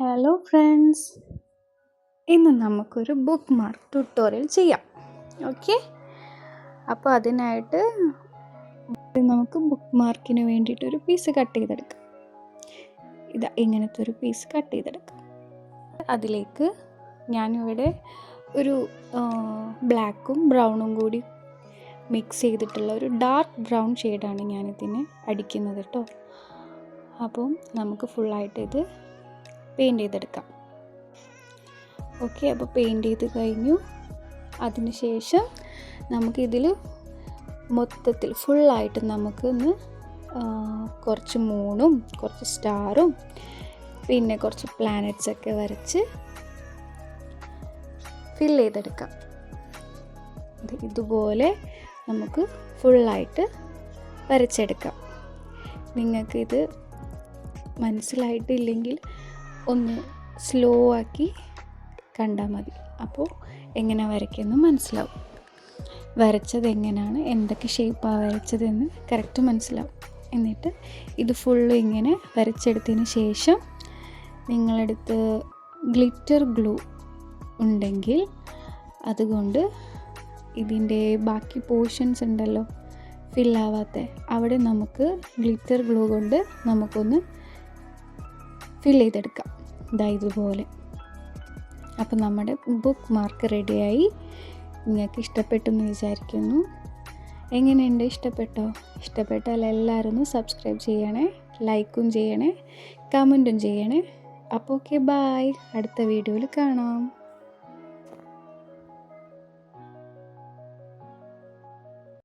Hello friends, ഇന്ന് നമുക്കൊരു book mark tutorial ചെയ്യാം. ഓക്കെ, അപ്പോൾ അതിനായിട്ട് നമുക്ക് ബുക്ക് മാർക്കിന് വേണ്ടിയിട്ടൊരു പീസ് കട്ട് ചെയ്തെടുക്കാം. ഇങ്ങനത്തെ ഒരു പീസ് കട്ട് ചെയ്തെടുക്കാം. അതിലേക്ക് ഞാനിവിടെ ഒരു ബ്ലാക്കും ബ്രൗണും കൂടി മിക്സ് ചെയ്തിട്ടുള്ള ഒരു ഡാർക്ക് ബ്രൗൺ ഷെയ്ഡാണ് ഞാനിതിന് അടിക്കുന്നത് കേട്ടോ. അപ്പം നമുക്ക് ഫുള്ളായിട്ട് ഇത് പെയിൻറ്റ് ചെയ്തെടുക്കാം. ഓക്കെ, അപ്പോൾ പെയിൻറ്റ് ചെയ്ത് കഴിഞ്ഞു. അതിനുശേഷം നമുക്കിതിൽ മൊത്തത്തിൽ ഫുള്ളായിട്ട് നമുക്കൊന്ന് കുറച്ച് മൂണും കുറച്ച് സ്റ്റാറും പിന്നെ കുറച്ച് പ്ലാനറ്റ്സൊക്കെ വരച്ച് ഫിൽ ചെയ്തെടുക്കാം. ഇതുപോലെ നമുക്ക് ഫുള്ളായിട്ട് വരച്ചെടുക്കാം. നിങ്ങൾക്കിത് മനസ്സിലായിട്ടില്ലെങ്കിൽ ഒന്ന് സ്ലോ ആക്കി കണ്ടാൽ മതി. അപ്പോൾ എങ്ങനെ വരയ്ക്കുമെന്ന് മനസ്സിലാവും. വരച്ചത് എങ്ങനെയാണ്, എന്തൊക്കെ ഷേപ്പാണ് വരച്ചതെന്ന് കറക്റ്റ് മനസ്സിലാവും. എന്നിട്ട് ഇത് ഫുള്ള് ഇങ്ങനെ വരച്ചെടുത്തതിന് ശേഷം നിങ്ങളടുത്ത് ഗ്ലിറ്റർ ഗ്ലൂ ഉണ്ടെങ്കിൽ അതുകൊണ്ട് ഇതിൻ്റെ ബാക്കി പോർഷൻസ് ഉണ്ടല്ലോ ഫില്ലാവാത്ത, അവിടെ നമുക്ക് ഗ്ലിറ്റർ ഗ്ലൂ കൊണ്ട് നമുക്കൊന്ന് ഫിൽ ചെയ്തെടുക്കാം. ഇതുപോലെ. അപ്പോൾ നമ്മുടെ ബുക്ക് മാർക്ക് റെഡിയായി. നിങ്ങൾക്ക് ഇഷ്ടപ്പെട്ടെന്ന് വിചാരിക്കുന്നു. എങ്ങനെയുണ്ട്? ഇഷ്ടപ്പെട്ടാൽ എല്ലാവരും ഒന്ന് സബ്സ്ക്രൈബ് ചെയ്യണേ, ലൈക്കും ചെയ്യണേ, കമൻറ്റും ചെയ്യണേ. അപ്പോൾ ഓക്കെ, ബായ്. അടുത്ത വീഡിയോയിൽ കാണാം.